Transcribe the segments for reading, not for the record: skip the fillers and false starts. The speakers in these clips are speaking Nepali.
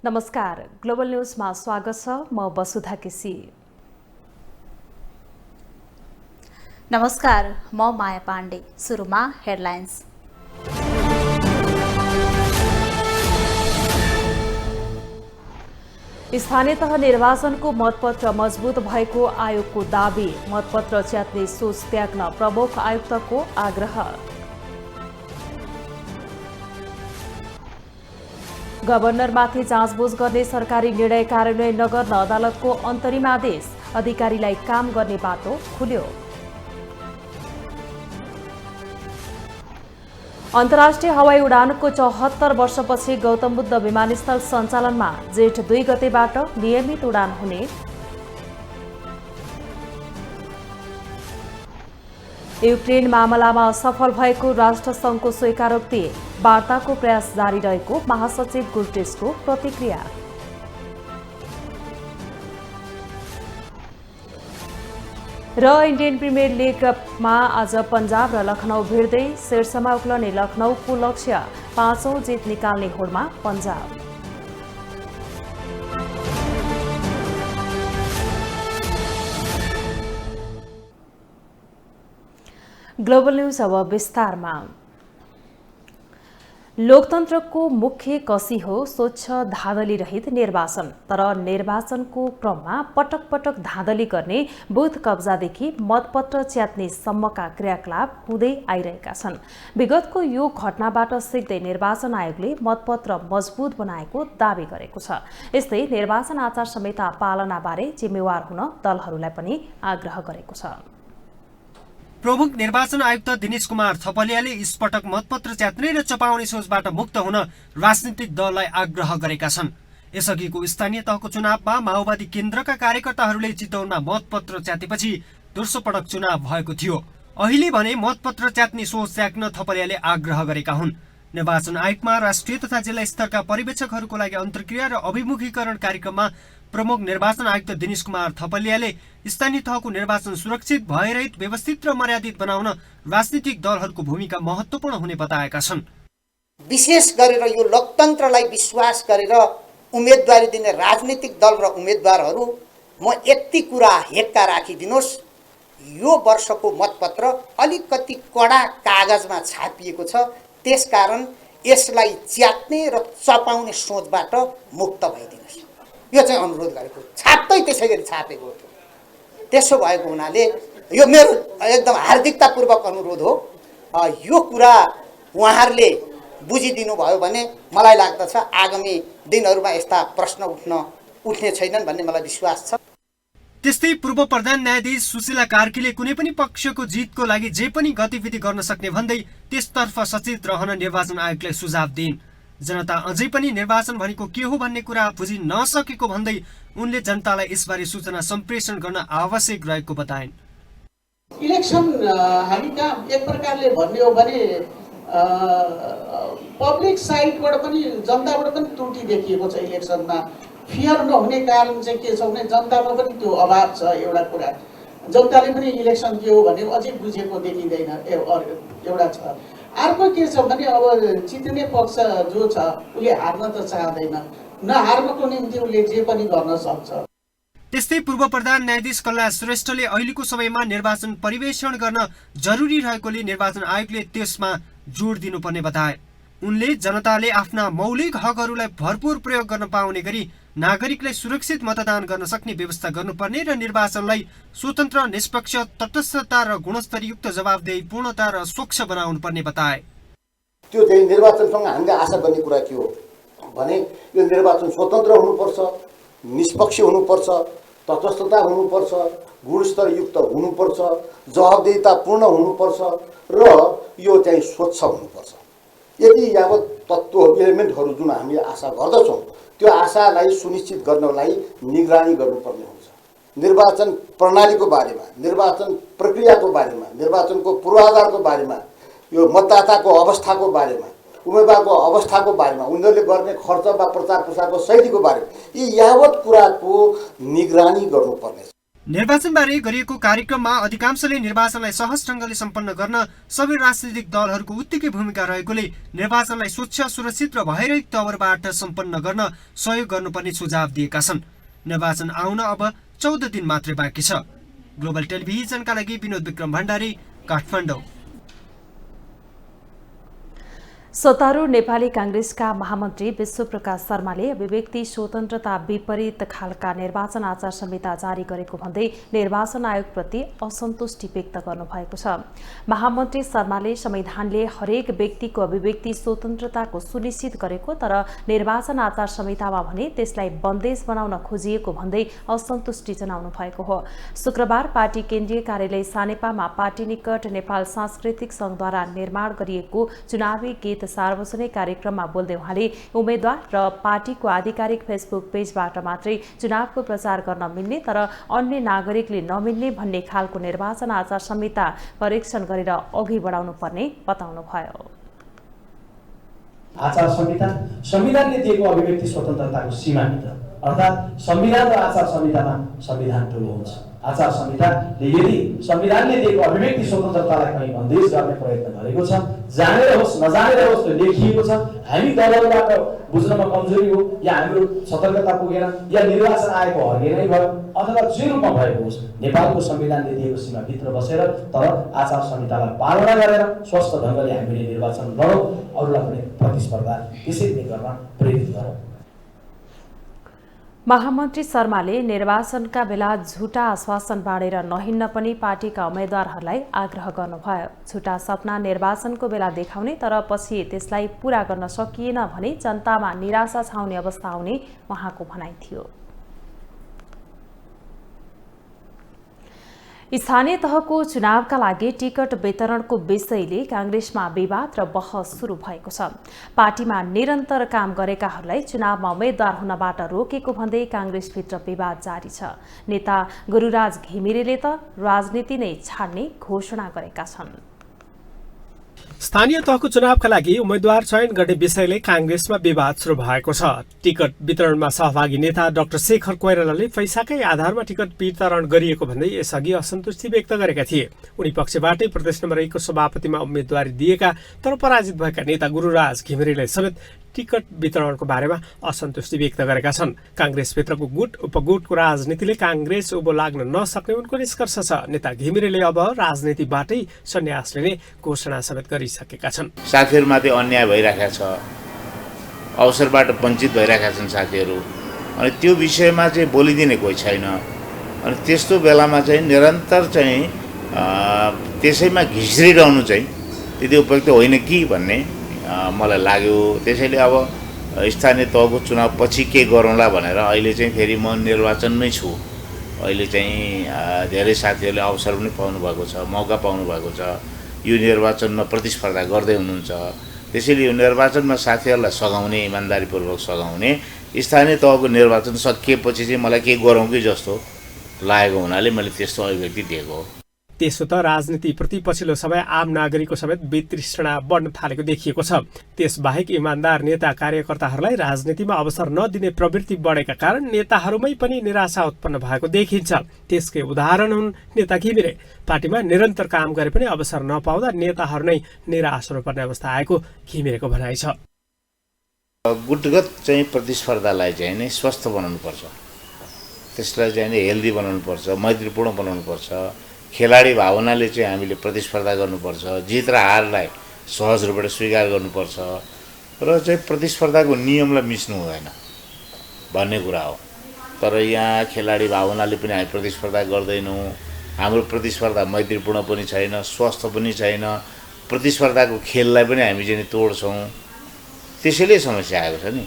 नमस्कार, ग्लोबल न्यूजमा स्वागत छ। म वसुधा केसी। नमस्कार, म माया पाण्डे। सुरुमा हेडलाइन्स। स्थानीय तह निर्वाचनको मतपत्र मजबुत भएको आयोगको दाबी। मतपत्र च्यात्ने सोच त्याग्न प्रमुख आयुक्तको आग्रह। गभर्नरमाथि जाँचबुझ गर्ने सरकारी निर्णय कार्यान्वयन नगर्न अदालतको अन्तरिम आदेश। अधिकारीलाई काम गर्ने बाटो खुल्यो। अन्तर्राष्ट्रिय हवाई उडानको 74 वर्षपछि गौतम बुद्ध विमानस्थल सञ्चालनमा। जेठ 2 गतेबाट नियमित उडान हुने। युक्रेन मामलामा असफल भएको राष्ट्रसङ्घको स्वीकारोक्ति। वार्ताको प्रयास जारी रहेको महासचिव गुटेरेसको प्रतिक्रिया। र इन्डियन प्रिमियर लिगमा आज पन्जाब र लखनऊ भिड्दै शीर्षमा उक्लने लखनऊको लक्ष्य 5औं जित निकाल्ने होडमा पन्जाब। ग्लोबल न्यूज अब विस्तारमा। लोकतन्त्रको मुख्य कसी हो स्वच्छ धाँधली रहित निर्वाचन। तर निर्वाचनको क्रममा पटक पटक धाँधली गर्ने, बुथ कब्जादेखि मतपत्र च्यात्ने सम्मका क्रियाकलाप हुँदै आइरहेका छन्। विगतको यो घटनाबाट सिक्दै निर्वाचन आयोगले मतपत्र मजबुत बनाएको दावी गरेको छ। यस्तै निर्वाचन आचार संहिता पालनाबारे जिम्मेवार हुन दलहरूलाई पनि आग्रह गरेको छ। प्रमुख निर्वाचन आयुक्त दिनेश कुमार थपलियाले यसपटक मतपत्र च्यात्ने र चपाउने सोचबाट मुक्त हुन राजनीतिक दललाई आग्रह गरेका छन्। यसअघिको स्थानीय तहको चुनावमा माओवादी केन्द्रका कार्यकर्ताहरूले चितवनमा मतपत्र च्यातेपछि दोस्रो पटक चुनाव भएको थियो। अहिले भने मतपत्र च्यात्ने सोच त्याग्न थपलियाले आग्रह गरेका हुन्। निर्वाचन आयोगमा राष्ट्रिय तथा जिल्ला स्तरका पर्यवेक्षकहरूको लागि अन्तर्क्रिया र अभिमुखीकरण कार्यक्रममा प्रमुख निर्वाचन आयुक्त दिनेश कुमार थपलियाले स्थानीय तहको निर्वाचन सुरक्षित, भयरहित, व्यवस्थित र मर्यादित बनाउन राजनीतिक दलहरूको भूमिका महत्त्वपूर्ण हुने बताएका छन्। विशेष गरेर यो लोकतन्त्रलाई विश्वास गरेर उम्मेदवारी दिने राजनीतिक दल र उम्मेदवारहरू म यति कुरा हेक्का राखिदिनुहोस्, यो वर्षको मतपत्र अलिकति कडा कागजमा छापिएको छ, त्यसकारण यसलाई च्यात्ने र चपाउने सोचबाट मुक्त भइदिनुहोस्। यो चाहिँ अनुरोध गरेको, छाप्दै त्यसै गरी छापेको हो। त्यसो भएको हुनाले यो मेरो एकदम हार्दिकतापूर्वक अनुरोध हो। यो कुरा उहाँहरूले बुझिदिनु भयो भने मलाई लाग्दछ आगामी दिनहरूमा यस्ता प्रश्न उठ्ने छैनन् भन्ने मलाई विश्वास छ। त्यस्तै पूर्व प्रधान न्यायाधीश सुशीला कार्कीले कुनै पनि पक्षको जितको लागि जे पनि गतिविधि गर्न सक्ने भन्दै त्यसतर्फ सचेत रहन निर्वाचन आयोगलाई सुझाव दिइन्। जनता अझै पनि निर्वाचन भनेको के हो भन्ने कुरा बुझि नसकेको भन्दै उनले जनतालाई यसबारे सूचना सम्प्रेषण गर्न आवश्यक रहेको बताइन्। इलेक्सन हामी कहाँ एक प्रकारले भन्ने हो भने पब्लिक साइडबाट पनि जनताबाट पनि त्रुटि देखिएको छ। इलेक्सनमा फियर नहुने कारण चाहिँ के छ भने जनतामा पनि त्यो अभाव छ। एउटा कुरा जनताले पनि इलेक्सन के हो भने अझै बुझेको देखिँदैन, एउटा छ। अर्को के छ भने अब जित्ने पक्ष जो छ उसले हार्न त चाहँदैन, नहार्नको निम्ति उसले जे पनि गर्न सक्छ। त्यस्तै पूर्व प्रधान न्यायाधीश कल्ला श्रेष्ठले अहिलेको समयमा निर्वाचन परिवेषण गर्न जरुरी रहेकोले निर्वाचन आयोगले त्यसमा जोड दिनुपर्ने बताए। उनले जनताले आफ्ना मौलिक हकहरूलाई भरपूर प्रयोग गर्न पाउने गरी नागरिकलाई सुरक्षित मतदान गर्न सक्ने व्यवस्था गर्नुपर्ने र निर्वाचनलाई स्वतन्त्र, निष्पक्ष, तटस्थता र गुणस्तरयुक्त, जवाबदेहीपूर्णता र स्वच्छ बनाउनु पर्ने बताए। त्यो चाहिँ निर्वाचनसँग हामीले आशा गर्ने कुरा के हो भने यो निर्वाचन स्वतन्त्र हुनुपर्छ, निष्पक्ष हुनुपर्छ, तटस्थता हुनुपर्छ, गुणस्तरयुक्त हुनुपर्छ, जवाबदेहीतापूर्ण हुनुपर्छ र यो चाहिँ स्वच्छ हुनुपर्छ। यदि यावत तत्त्व एलिमेन्टहरू जुन हामीले आशा गर्दछौँ त्यो आशालाई सुनिश्चित गर्नलाई निगरानी गर्नुपर्ने हुन्छ। निर्वाचन प्रणालीको बारेमा, निर्वाचन प्रक्रियाको बारेमा, निर्वाचनको पूर्वाधारको बारेमा, यो मतदाताको अवस्थाको बारेमा, उम्मेदवारको अवस्थाको बारेमा, उनीहरूले गर्ने खर्च वा प्रचार प्रसारको शैलीको बारेमा यी यावत कुराको निगरानी गर्नुपर्नेछ। निर्वाचनबारे गरिएको कार्यक्रममा अधिकांशले निर्वाचनलाई सहज ढङ्गले सम्पन्न गर्न सबै राजनीतिक दलहरूको उत्तिकै भूमिका रहेकोले निर्वाचनलाई स्वच्छ सुरक्षित र भयरहित तवरबाट सम्पन्न गर्न सहयोग गर्नुपर्ने सुझाव दिएका छन्। निर्वाचन आउन अब 14 दिन मात्रै बाँकी छ। ग्लोबल टेलिभिजनका लागि विनोद विक्रम भण्डारी, काठमाडौँ। सत्तारूढ नेपाली कांग्रेसका महामन्त्री विश्वप्रकाश शर्माले अभिव्यक्ति स्वतन्त्रता विपरीत खालका निर्वाचन आचार संहिता जारी गरेको भन्दै निर्वाचन आयोगप्रति असन्तुष्टि व्यक्त गर्नुभएको छ। महामन्त्री शर्माले संविधानले हरेक व्यक्तिको अभिव्यक्ति स्वतन्त्रताको सुनिश्चित गरेको तर निर्वाचन आचार संहितामा भने त्यसलाई बन्देज बनाउन खोजिएको भन्दै असन्तुष्टि जनाउनु भएको हो। शुक्रबार पार्टी केन्द्रीय कार्यालय सानेपामा पार्टी निकट नेपाल सांस्कृतिक संघद्वारा निर्माण गरिएको चुनावी गीत सार्वजनिक कार्यक्रममा बोल्दै उहाँले उम्मेद्वार र पार्टीको आधिकारिक फेसबुक पेजबाट मात्रै चुनावको प्रचार गर्न मिल्ने तर अन्य नागरिकले नमिल्ने भन्ने खालको निर्वाचन आचार संहिता परीक्षण गरेर अघि बढाउनु पर्ने बताउनुभयो। आचार संहिता संविधानले दिएको अभिव्यक्ति स्वतन्त्रताको सीमाभित्र अर्थात् संविधान र आचार संहितामा संविधान ठुलो हुन्छ। आचार संहिताले यदि संविधानले दिएको अभिव्यक्ति स्वतन्त्रतालाई कहीँ बन्देज गर्ने प्रयत्न गरेको छ, जानेर होस् नजानेर होस् त्यो लेखिएको छ, हामी दलहरूबाट बुझ्नमा कमजोरी हो या हाम्रो सतर्कता पुगेन या निर्वाचन आएको हर्केनै भयो अथवा जे रूपमा भएको होस्, नेपालको संविधानले दिएको सीमाभित्र बसेर तर आचार संहितालाई पालना गरेर स्वस्थ ढङ्गले हामीले निर्वाचन लडौँ, अरूलाई पनि प्रतिस्पर्धा त्यसरी नै गर्न प्रेरित गरौँ। महामन्त्री शर्माले निर्वाचनका बेला झुटा आश्वासन बाँडेर नहिन्न पनि पार्टीका उम्मेद्वारहरूलाई आग्रह गर्नुभयो। झुटा सपना निर्वाचनको बेला देखाउने तर पछि त्यसलाई पूरा गर्न सकिएन भने जनतामा निराशा छाउने अवस्था आउने उहाँको भनाइ थियो। स्थानीय तहको चुनावका लागि टिकट वितरणको विषयले कांग्रेसमा विवाद र बहस सुरु भएको छ। पार्टीमा निरन्तर काम गरेकाहरूलाई चुनावमा उम्मेद्वार हुनबाट रोकेको भन्दै कांग्रेसभित्र विवाद जारी छ। नेता गुरुराज घिमिरेले त राजनीति नै छाड्ने घोषणा गरेका छन्। स्थानीय तहको चुनावका लागि उम्मेद्वार चयन गर्ने विषयले कांग्रेसमा विवाद सुरु भएको छ। टिकट वितरणमा सहभागी नेता डाक्टर शेखर कोइरालाले पैसाकै आधारमा टिकट वितरण गरिएको भन्दै यसअघि असन्तुष्टि व्यक्त गरेका थिए। उनी पक्षबाटै प्रदेश नम्बर 1 को सभापतिमा उम्मेदवारी दिएका तर पराजित भएका नेता गुरुराज घिमिरेले समेत टिकट वितरणको बारेमा असन्तुष्टि व्यक्त गरेका छन्। कांग्रेसभित्रको गुट उपगुटको राजनीतिले कांग्रेस उभो लाग्न नसक्ने उनको निष्कर्ष छ। नेता घिमिरेले अब राजनीतिबाटै सन्यास लिने घोषणा समेत गरिसकेका छन्। साथीहरूमाथि अन्याय भइरहेको छ, अवसरबाट वञ्चित भइरहेका छन् साथीहरू, अनि त्यो विषयमा चाहिँ बोलिदिने कोही छैन। अनि त्यस्तो बेलामा चाहिँ निरन्तर चाहिँ त्यसैमा घिस्रिरहनु चाहिँ त्यति उपयुक्त होइन कि भन्ने मलाई लाग्यो। त्यसैले अब स्थानीय तहको चुनाव पछि के गरौँला भनेर अहिले चाहिँ फेरि म निर्वाचनमै छु। अहिले चाहिँ धेरै साथीहरूले अवसर पनि पाउनु भएको छ, मौका पाउनु भएको छ, यो निर्वाचनमा प्रतिस्पर्धा गर्दै हुनुहुन्छ। त्यसैले यो निर्वाचनमा साथीहरूलाई सघाउने, इमान्दारीपूर्वक सघाउने, स्थानीय तहको निर्वाचन सकिएपछि चाहिँ मलाई के गरौँ कि जस्तो लागेको हुनाले मैले त्यस्तो अभिव्यक्ति दिएको हो। त्यसो त राजनीतिप्रति पछिल्लो समय आम नागरिकको समेत वितृष्णा बढ्न थालेको देखिएको छ। त्यसबाहेक इमान्दार नेता कार्यकर्ताहरूलाई राजनीतिमा अवसर नदिने प्रवृत्ति बढेका कारण नेताहरूमै पनि निराशा उत्पन्न भएको देखिन्छ। त्यसकै उदाहरण हुन् नेता घिमिरे। पार्टीमा निरन्तर काम गरे पनि अवसर नपाउँदा नेताहरू नै निराश हुनुपर्ने अवस्था आएको घिमिरेको भनाइ छ। गुटगत चाहिँ प्रतिस्पर्धालाई चाहिँ नै स्वस्थ बनाउनुपर्छ, त्यसलाई चाहिँ नै हेल्दी बनाउनुपर्छ, मैत्रीपूर्ण बनाउनुपर्छ। खेलाडी भावनाले चाहिँ हामीले प्रतिस्पर्धा गर्नुपर्छ, जित र हारलाई सहज रूपबाट स्वीकार गर्नुपर्छ र चाहिँ प्रतिस्पर्धाको नियमलाई मिच्नु हुँदैन भन्ने कुरा हो। तर यहाँ खेलाडी भावनाले पनि हामी प्रतिस्पर्धा गर्दैनौँ, हाम्रो प्रतिस्पर्धा मैत्रीपूर्ण पनि छैन, स्वस्थ पनि छैन, प्रतिस्पर्धाको खेललाई पनि हामी चाहिँ तोड्छौँ, त्यसैले समस्या आएको छ नि।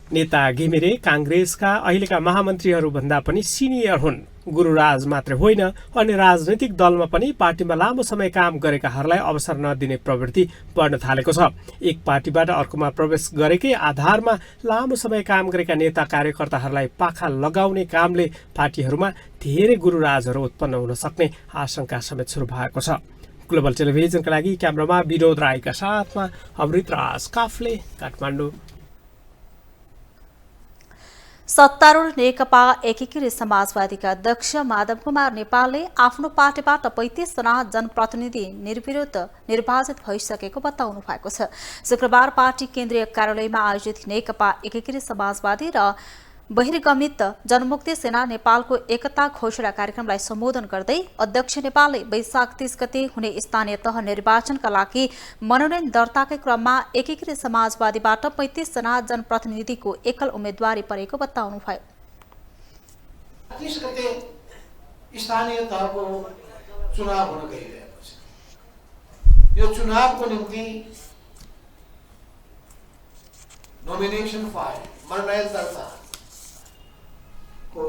नेता घिमिरे कांग्रेसका अहिलेका महामन्त्रीहरू भन्दा पनि सिनियर हुन्। गुरुराज मात्र होइन, अन्य राजनैतिक दलमा पनि पार्टीमा लामो समय काम गरेकाहरूलाई अवसर नदिने प्रवृत्ति बढ्न थालेको छ। एक पार्टीबाट अर्कोमा प्रवेश गरेकै आधारमा लामो समय काम गरेका नेता कार्यकर्ताहरूलाई पाखा लगाउने कामले पार्टीहरूमा धेरै गुरुराजहरू उत्पन्न हुन सक्ने आशंका समेत सुरु भएको छ। ग्लोबल टेलिभिजनका लागि क्यामेरामा विनोद राईका साथमा अमृत राज काफले, काठमाडौँ। सत्तारूढ नेकपा एकीकृत समाजवादीका अध्यक्ष माधव कुमार नेपालले आफ्नो पार्टीबाट 35 जना जनप्रतिनिधि निर्विरोध निर्वाचित भइसकेको बताउनु भएको छ। शुक्रबार पार्टी केन्द्रीय कार्यालयमा आयोजित नेकपा एकीकृत समाजवादी र बहिर्गमित जनमुक्ति सेना नेपालको एकता घोषणा कार्यक्रमलाई सम्बोधन गर्दै अध्यक्ष नेपालले वैशाख 30 गते हुने स्थानीय तह निर्वाचनका लागि मनोनयन दर्ताकै क्रममा एकीकृत समाजवादीबाट 35 जना जनप्रतिनिधिको एकल उम्मेदवारी परेको बताउनुभयो। 30 गते स्थानीय तहको चुनाव हुन गइरहेको छ। यो चुनावको निम्ति नोमिनेसन फाइल मनोनयन दर्ता को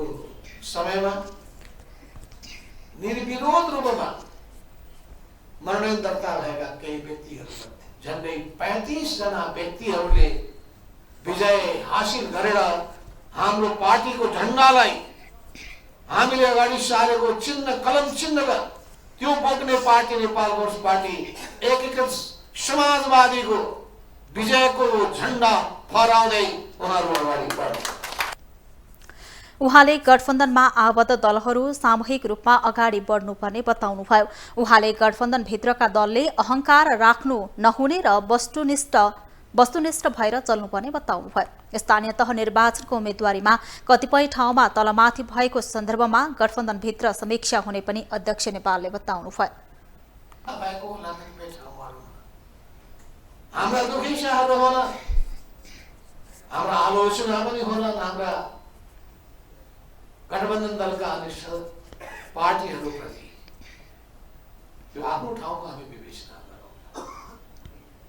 समयमा निर्विरोध रूपमा मनोनयन दर्ता भएका केही व्यक्तिहरू झन्डै 35 जना व्यक्तिहरूले विजय हासिल गरेर हाम्रो पार्टीको झण्डालाई हामीले अगाडि सारेको चिन्ह कलम चिन्हका त्यो बोक्ने पार्टी नेपाल कांग्रेस पार्टी एकीकृत समाजवादीको विजयको झण्डा फहराउँदै उहाँहरू अगाडि बढ्छन्। उहाँले गठबन्धनमा आबद्ध दलहरू सामूहिक रूपमा अगाडि बढ्नुपर्ने बताउनुभयो। उहाँले गठबन्धनभित्रका दलले अहंकार राख्नु नहुने र वस्तुनिष्ठ भएर चल्नुपर्ने बताउनुभयो। स्थानीय तह निर्वाचनको उम्मेदवारीमा कतिपय ठाउँमा तलमाथि भएको सन्दर्भमा गठबन्धनभित्र समीक्षा हुने पनि अध्यक्ष नेपालले बताउनुभयो। हाम्रा दुखिसाहरू होला, हाम्रा आलोचना पनि होला, हाम्रा गठबन्धन दलका अनिष्ट पार्टीहरूप्रति त्यो आफ्नो ठाउँमा हामी विवेचना गरौँ।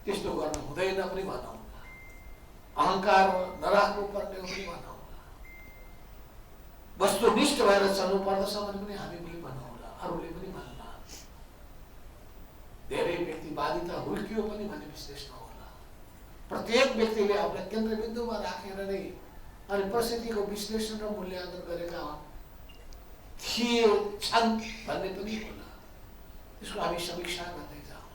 त्यस्तो गर्नु हुँदैन पनि भनौँला, अहंकार नराख्नु पर्ने हो पनि भनौँला, वस्तुनिष्ठ भएर चल्नु पर्दछ भने पनि हामी पनि भनौँला, अरूले पनि भन्ला। धेरै व्यक्तिवादिता हुर्कियो पनि भन्ने विश्लेषण होला। प्रत्येक व्यक्तिले आफूलाई केन्द्रबिन्दुमा राखेर नै अनि परिस्थितिको विश्लेषण र मूल्याङ्कन गरेका छन् भन्ने पनि होला। त्यसको हामी समीक्षा गर्दै जाउँ।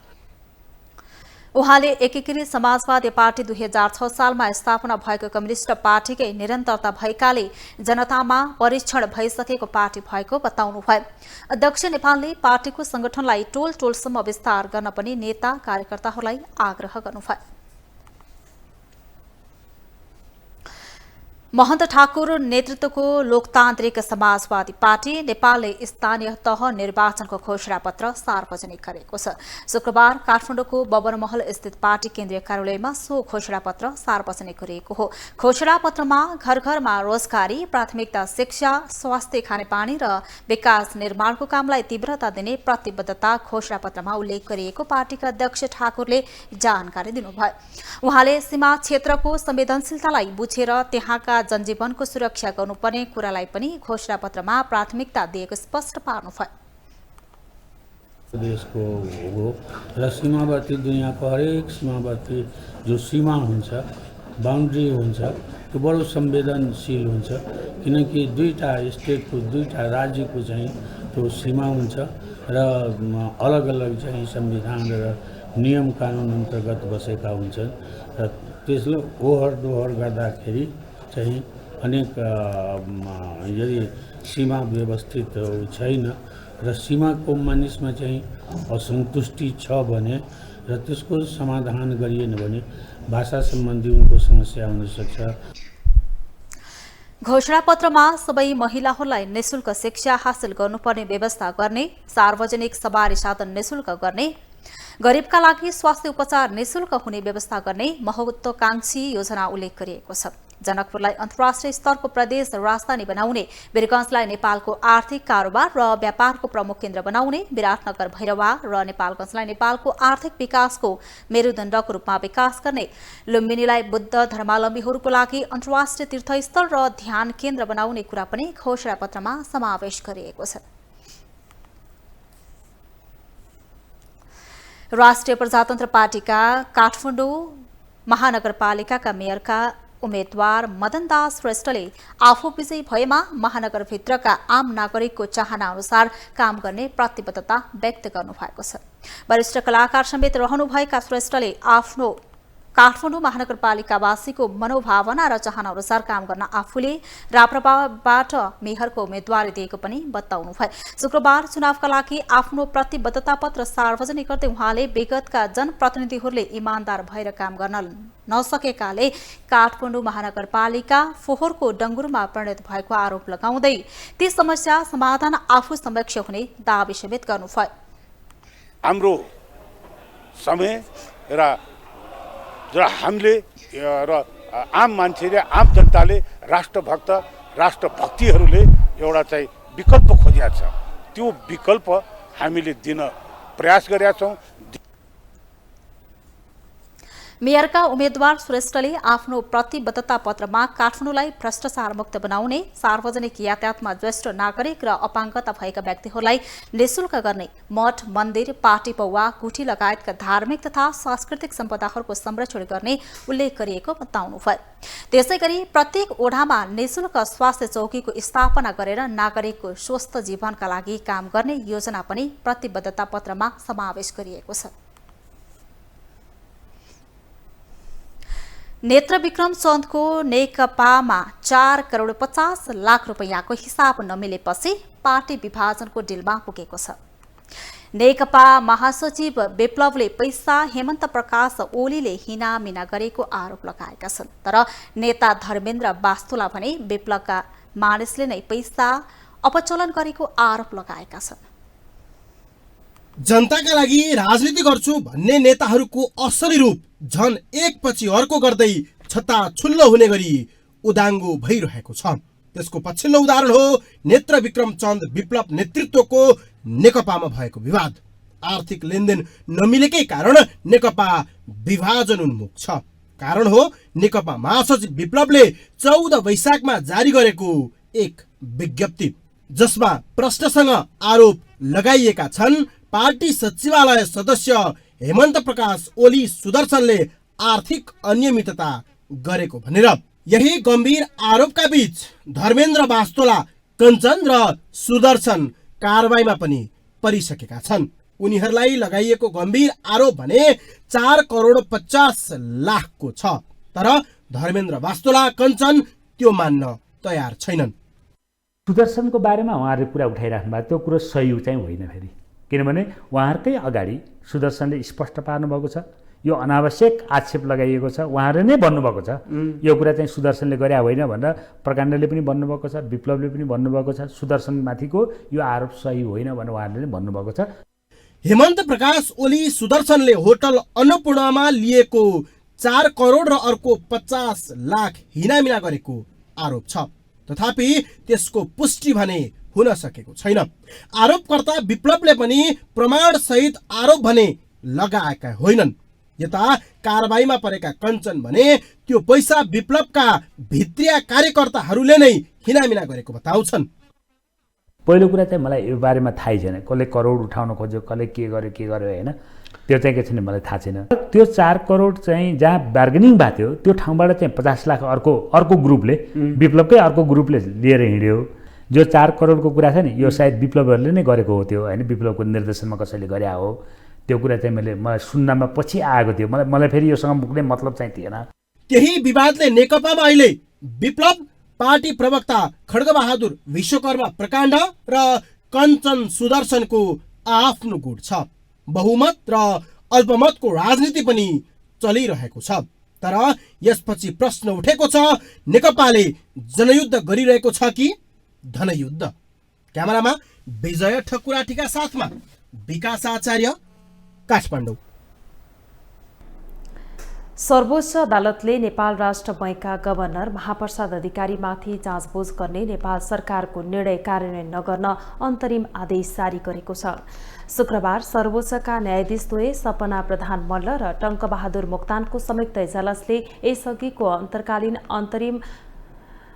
उहाँले एकीकृत समाजवादी पार्टी 2006 सालमा स्थापना भएको कम्युनिस्ट पार्टीकै निरन्तरता भएकाले जनतामा परीक्षण भइसकेको पार्टी भएको बताउनुभयो। अध्यक्ष नेपालले पार्टीको संगठनलाई टोल टोलसम्म विस्तार गर्न पनि नेता कार्यकर्ताहरूलाई आग्रह गर्नुभयो। महन्त ठाकुर नेतृत्वको लोकतान्त्रिक समाजवादी पार्टी नेपालले स्थानीय तह निर्वाचनको घोषणापत्र सार्वजनिक गरेको छ। शुक्रबार काठमाडौँको बबरमहल स्थित पार्टी केन्द्रीय कार्यालयमा सो घोषणापत्र सार्वजनिक गरिएको हो। घोषणापत्रमा घर घरमा रोजगारी, प्राथमिकता शिक्षा, स्वास्थ्य, खानेपानी र विकास निर्माणको कामलाई तीव्रता दिने प्रतिबद्धता घोषणापत्रमा उल्लेख गरिएको पार्टीका अध्यक्ष ठाकुरले जानकारी दिनुभयो। उहाँले सीमा क्षेत्रको संवेदनशीलतालाई बुझेर त्यहाँका जनजीवनको सुरक्षा गर्नुपर्ने कुरालाई पनि घोषणापत्रमा प्राथमिकता दिएको स्पष्ट पार्नुभयो। देशको हो र सीमावर्ती दुनियाँको हरेक सीमावर्ती जो सीमा हुन्छ, बाउन्ड्री हुन्छ, त्यो बडो संवेदनशील हुन्छ, किनकि दुईटा स्टेटको, दुईटा राज्यको चाहिँ त्यो सीमा हुन्छ र अलग अलग चाहिँ संविधान र नियम कानुन अन्तर्गत बसेका हुन्छन् र त्यसले ओहोर दोहोर गर्दाखेरि चाहिँ अनेक यदि सीमा व्यवस्थित छैन र सीमाको मानिसमा चाहिँ असन्तुष्टि छ भने र त्यसको समाधान गरिएन भने भाषा सम्बन्धी उनको समस्या हुन सक्छ। घोषणापत्रमा सबै महिलाहरूलाई निशुल्क शिक्षा हासिल गर्नुपर्ने व्यवस्था गर्ने, सार्वजनिक सवारी साधन निशुल्क गर्ने, गरिबका लागि स्वास्थ्य उपचार निशुल्क हुने व्यवस्था गर्ने महत्त्वाकांक्षी योजना उल्लेख गरिएको छ। जनकपुरलाई अन्तर्राष्ट्रिय स्तरको प्रदेश राजधानी बनाउने, वीरगञ्जलाई नेपालको आर्थिक कारोबार र व्यापारको प्रमुख केन्द्र बनाउने, विराटनगर भैरवा र नेपालगञ्जलाई नेपालको आर्थिक विकासको मेरुदण्डको रूपमा विकास गर्ने, लुम्बिनीलाई बुद्ध धर्मावलम्बीहरूको लागि अन्तर्राष्ट्रिय तीर्थस्थल र ध्यान केन्द्र बनाउने कुरा पनि घोषणापत्रमा समावेश गरिएको छ। राष्ट्रिय प्रजातन्त्र पार्टीका काठमाडौँ महानगरपालिकाका मेयरका उम्मेद्वार मदनदास श्रेष्ठले आफू विजयी भएमा महानगरभित्रका आम नागरिकको चाहना अनुसार काम गर्ने प्रतिबद्धता व्यक्त गर्नुभएको छ। वरिष्ठ कलाकार समेत रहनुभएका श्रेष्ठले आफ्नो काठमाडौँ महानगरपालिकावासीको मनोभावना र चाहना अनुसार काम गर्न आफूले राप्रपाबाट मेयरको उम्मेद्वारी दिएको पनि बताउनु भयो। शुक्रबार चुनावका लागि आफ्नो प्रतिबद्धता पत्र सार्वजनिक गर्दै उहाँले विगतका जनप्रतिनिधिहरूले इमान्दार भएर काम गर्न नसकेकाले काठमाडौँ महानगरपालिका फोहोरको डङ्गुरमा परिणत भएको आरोप लगाउँदै ती समस्या समाधान आफू समक्ष हुने दावी समेत गर्नुभयो। हाम्रो समय र हामीले र आम मान्छेले आम जनताले राष्ट्रभक्त राष्ट्रभक्तिहरूले एउटा चाहिँ विकल्प खोजेका छ। त्यो विकल्प हामीले दिन प्रयास गरेका छौँ। मेयरका उम्मेद्वार श्रेष्ठले आफ्नो प्रतिबद्धता पत्रमा काठमाडौँलाई भ्रष्टाचार मुक्त बनाउने, सार्वजनिक यातायातमा ज्येष्ठ नागरिक र अपाङ्गता भएका व्यक्तिहरूलाई निःशुल्क गर्ने, मठ मन्दिर पार्टी पौवा गुठी लगायतका धार्मिक तथा सांस्कृतिक सम्पदाहरूको संरक्षण गर्ने उल्लेख गरिएको बताउनुभयो। त्यसैगरी प्रत्येक ओढामा निःशुल्क स्वास्थ्य चौकीको स्थापना गरेर नागरिकको स्वस्थ जीवनका लागि काम गर्ने योजना पनि प्रतिबद्धता पत्रमा समावेश गरिएको छ। नेत्रविक्रम चन्दको नेकपामा 4 करोड 50 लाख रुपैयाँको हिसाब नमिलेपछि पार्टी विभाजनको डिलमा पुगेको छ। नेकपा महासचिव विप्लवले पैसा हेमन्त प्रकाश ओलीले हिनामिना गरेको आरोप लगाएका छन्। तर नेता धर्मेन्द्र वास्तुला भने विप्लवका मानिसले नै पैसा अपचलन गरेको आरोप लगाएका छन्। जनताका लागि राजनीति गर्छु भन्ने नेताहरूको असली रूप झन एकपछि अर्को गर्दै छत्ताछुल्लो हुने गरी उदाङ्गो भइरहेको छ। त्यसको पछिल्लो उदाहरण हो नेत्रविक्रम चन्द विप्लव नेतृत्वको नेकपामा भएको विवाद। आर्थिक लेनदेन नमिलेकै कारण नेकपा विभाजन उन्मुख छ। कारण हो नेकपा महासचिव विप्लवले 14 वैशाखमा जारी गरेको एक विज्ञप्ति, जसमा प्रश्नसँग आरोप लगाइएका छन् पार्टी सचिवालय सदस्य हेमन्त प्रकाश ओली सुदर्शनले आर्थिक अनियमितता गरेको भनेर। यही गम्भीर आरोपका बीच धर्मेन्द्र वास्तोला, कञ्चन र सुदर्शन कारबाहीमा पनि परिसकेका छन्। उनीहरूलाई लगाइएको गम्भीर आरोप भने 4 करोड 50 लाखको छ। तर धर्मेन्द्र वास्तोला, कञ्चन त्यो मान्न तयार छैनन्। सुदर्शनको बारेमा उहाँहरूले कुरा उठाइराख्नु भएको त्यो कुरो सही चाहिँ होइन फेरि, किनभने उहाँहरूकै अगाडि सुदर्शनले स्पष्ट पार्नुभएको छ। यो अनावश्यक आक्षेप लगाइएको छ। उहाँहरूले नै भन्नुभएको छ यो कुरा चाहिँ सुदर्शनले गरे होइन भनेर। प्रकाण्डले पनि भन्नुभएको छ, विप्लवले पनि भन्नुभएको छ सुदर्शनमाथिको यो आरोप सही होइन भनेर उहाँहरूले नै भन्नुभएको छ। हेमन्त प्रकाश ओली सुदर्शनले होटल अन्नपूर्णमा लिएको 4 करोड र अर्को 50 लाख हिनामिना गरेको आरोप छ। तथापि त्यसको पुष्टि भने हुन सकेको छैन। आरोपकर्ता विप्लवले पनि प्रमाण सहित आरोप भने लगाएका होइनन्। यता कारबाहीमा परेका कञ्चन भने त्यो पैसा विप्लवका भित्रिया कार्यकर्ताहरूले नै हिनामिना गरेको बताउँछन्। पहिलो कुरा चाहिँ मलाई यो बारेमा थाहै छैन, कसले करोड उठाउन खोज्यो, कसले के गर्यो होइन, त्यो चाहिँ के छैन मलाई थाहा छैन। त्यो 4 करोड चाहिँ जहाँ बार्गेनिङ भएको थियो त्यो ठाउँबाट चाहिँ 50 लाख अर्को ग्रुपले, विप्लवकै अर्को ग्रुपले लिएर हिँड्यो। जो 4 करोडको कुरा छ नि यो सायद विप्लवहरूले नै गरेको हो त्यो होइन, विप्लवको निर्देशनमा कसैले गरे हो। त्यो कुरा चाहिँ मलाई सुन्नमा पछि आएको थियो। मलाई फेरि योसँग मुक्ने मतलब चाहिँ थिएन। त्यही विवादले नेकपामा अहिले विप्लव, पार्टी प्रवक्ता खड्गबहादुर विश्वकर्मा प्रकाण्ड र कञ्चन सुदर्शनको आफ्नो गुट छ। बहुमत र अल्पमतको राजनीति पनि चलिरहेको छ। तर यसपछि प्रश्न उठेको छ, नेकपाले जनयुद्ध गरिरहेको छ कि धनयुद्ध? क्यामेरामा विजय ठकुराटीका साथमा विकास आचार्य, काठमाडौँ। सर्वोच्च अदालतले नेपाल राष्ट्र बैंकका गभर्नर महाप्रसाद अधिकारीमाथि जाँचबुझ गर्ने नेपाल सरकारको निर्णय कार्यान्वयन नगर्न अन्तरिम आदेश जारी गरेको छ। शुक्रबार सर्वोच्चका न्यायाधीशद्वय सपना प्रधान मल्ल र टङ्कबहादुर मोक्तानको संयुक्त इजलासले यसअघिको अन्तर्कालीन अन्तरिम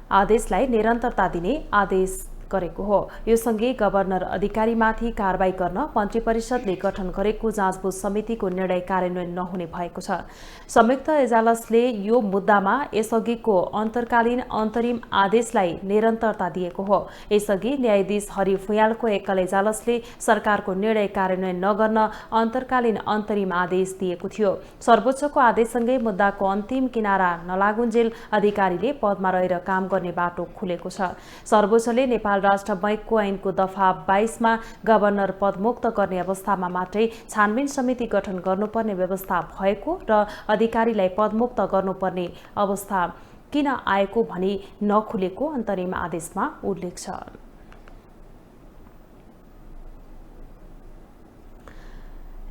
आदेशलाई निरन्तरता दिने आदेश गरेको हो। यो सँगै गभर्नर अधिकारीमाथि कारबाही गर्न मन्त्री परिषदले गठन गरेको जाँचबुझ समितिको निर्णय कार्यान्वयन नहुने भएको छ। संयुक्त एजालसले यो मुद्दामा यसअघिको अन्तर्कालीन अन्तरिम आदेशलाई निरन्तरता दिएको हो। यसअघि न्यायाधीश हरि फुयालको एकल एजालसले सरकारको निर्णय कार्यान्वयन नगर्न अन्तर्कालीन अन्तरिम आदेश दिएको थियो। सर्वोच्चको आदेशसँगै मुद्दाको अन्तिम किनारा नलागुन्जेल अधिकारीले पदमा रहेर काम गर्ने बाटो खुलेको छ। सर्वोच्चले नेपाल राष्ट्र बैंकको ऐनको दफा 22 मा गभर्नर पदमुक्त गर्ने अवस्थामा मात्रै छानबिन समिति गठन गर्नुपर्ने व्यवस्था भएको र अधिकारीलाई पदमुक्त गर्नुपर्ने अवस्था किन आएको भनी नखुलेको अन्तरिम आदेशमा उल्लेख छ।